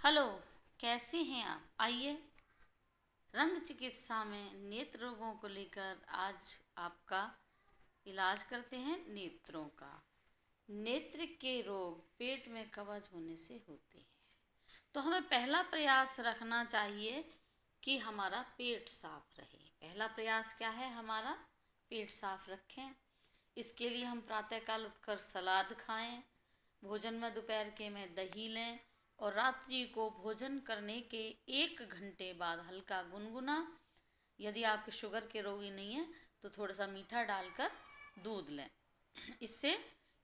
Hello, कैसे हैं आप? आइए, रंग चिकित्सा में नेत्र रोगों को लेकर आज आपका इलाज करते हैं नेत्रों का। नेत्र के रोग पेट में कब्ज होने से होते हैं, तो हमें पहला प्रयास रखना चाहिए कि हमारा पेट साफ रहे। पहला प्रयास क्या है? हमारा पेट साफ रखें। इसके लिए हम प्रातःकाल उठकर सलाद खाएं, भोजन में दोपहर के में दही लें और रात्रि को भोजन करने के 1 घंटे बाद हल्का गुनगुना, यदि आपके शुगर के रोगी नहीं है तो थोड़ा सा मीठा डालकर दूध लें। इससे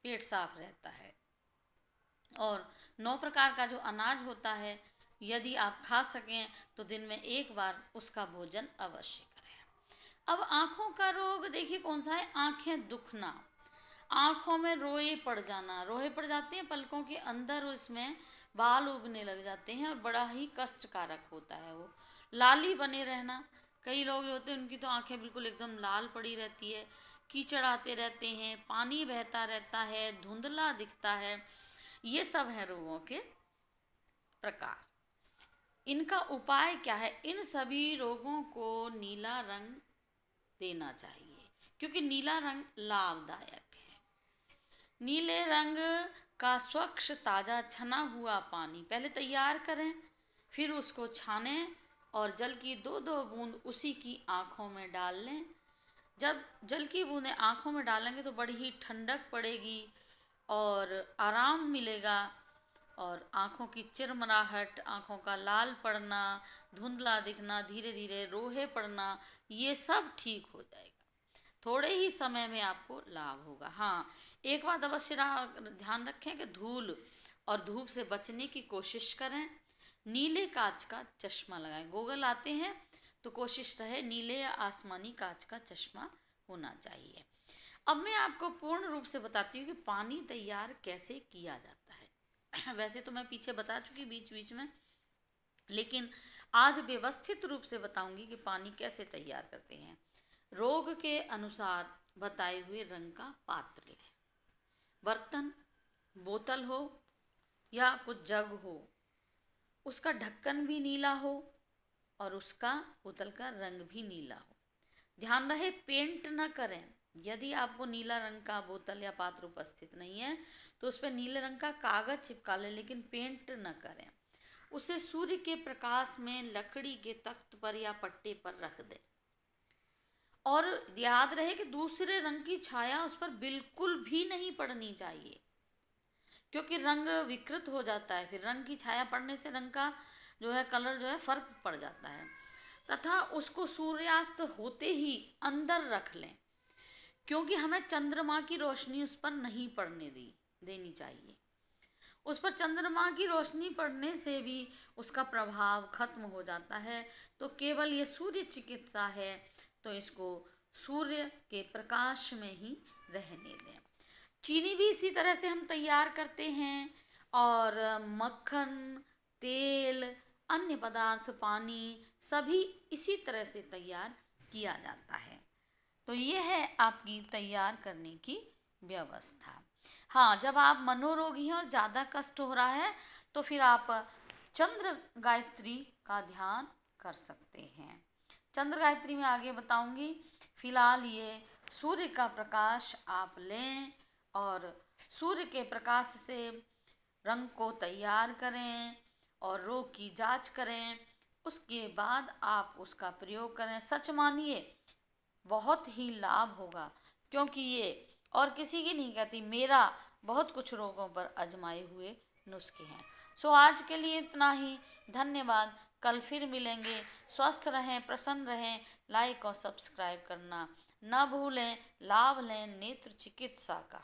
पेट साफ रहता है। और 9 प्रकार का जो अनाज होता है, यदि आप खा सकें तो दिन में 1 बार उसका भोजन अवश्य करें। अब आँखों का रोग देखिए कौन सा है? आँखें दुखना, आँखों में रोए पड़ जाना, रोए पड़ जाते हैं पलकों के अंदर, उसमें बाल उगने लग जाते हैं और बड़ा ही कष्टकारक होता है वो। लाली बने रहना, कई लोग होते हैं उनकी तो आंखें बिल्कुल एकदम लाल पड़ी रहती है, कीचड़ आते रहते हैं, पानी बहता रहता है, धुंधला दिखता है। ये सब हैं रोगों के प्रकार। इनका उपाय क्या है? इन सभी रोगों को नीला रंग देना चाहिए, क्योंकि नीला रंग लाभदायक है। नीले रंग का स्वच्छ ताज़ा छना हुआ पानी पहले तैयार करें, फिर उसको छानें और जल की 2-2 बूंद उसी की आँखों में डाल लें। जब जल की बूंदें आँखों में डालेंगे तो बड़ी ही ठंडक पड़ेगी और आराम मिलेगा, और आँखों की चिरमराहट, आँखों का लाल पड़ना, धुंधला दिखना, धीरे धीरे रोहे पड़ना, ये सब ठीक हो जाएगा। थोड़े ही समय में आपको लाभ होगा। हाँ, एक बात अवश्य ध्यान रखें कि धूल और धूप से बचने की कोशिश करें। नीले कांच का चश्मा लगाएं। गोगल आते हैं तो कोशिश रहे नीले या आसमानी कांच का चश्मा होना चाहिए। अब मैं आपको पूर्ण रूप से बताती हूँ कि पानी तैयार कैसे किया जाता है। वैसे तो मैं पीछे बता चुकी बीच बीच में, लेकिन आज व्यवस्थित रूप से बताऊंगी कि पानी कैसे तैयार करते हैं। रोग के अनुसार बताए हुए रंग का पात्र लें। बर्तन, बोतल हो या कुछ जग हो, उसका ढक्कन भी नीला हो और उसका बोतल का रंग भी नीला हो। ध्यान रहे पेंट न करें। यदि आपको नीला रंग का बोतल या पात्र उपस्थित नहीं है तो उस पर नीले रंग का कागज चिपका लें, लेकिन पेंट न करें। उसे सूर्य के प्रकाश में लकड़ी के तख्त पर या पट्टे पर रख दें, और याद रहे कि दूसरे रंग की छाया उस पर बिल्कुल भी नहीं पड़नी चाहिए, क्योंकि रंग विकृत हो जाता है। फिर रंग की छाया पड़ने से रंग का जो है कलर जो है फर्क पड़ जाता है। तथा उसको सूर्यास्त होते ही अंदर रख लें, क्योंकि हमें चंद्रमा की रोशनी उस पर नहीं पड़ने देनी चाहिए। उस पर चंद्रमा की रोशनी पड़ने से भी उसका प्रभाव खत्म हो जाता है। तो केवल ये सूर्य चिकित्सा है, तो इसको सूर्य के प्रकाश में ही रहने दें। चीनी भी इसी तरह से हम तैयार करते हैं, और मक्खन, तेल, अन्य पदार्थ, पानी, सभी इसी तरह से तैयार किया जाता है। तो ये है आपकी तैयार करने की व्यवस्था। हाँ, जब आप मनोरोगी हैं और ज़्यादा कष्ट हो रहा है तो फिर आप चंद्र गायत्री का ध्यान कर सकते हैं। चंद्र गायत्री में आगे बताऊंगी। फिलहाल ये सूर्य का प्रकाश आप लें और सूर्य के प्रकाश से रंग को तैयार करें और रोग की जांच करें। उसके बाद आप उसका प्रयोग करें। सच मानिए बहुत ही लाभ होगा, क्योंकि ये और किसी की नहीं कहती, मेरा बहुत कुछ रोगों पर आजमाए हुए नुस्खे हैं। सो आज के लिए इतना ही। धन्यवाद। कल फिर मिलेंगे। स्वस्थ रहें, प्रसन्न रहें। लाइक और सब्सक्राइब करना न भूलें। लाभ लें नेत्र चिकित्सा का।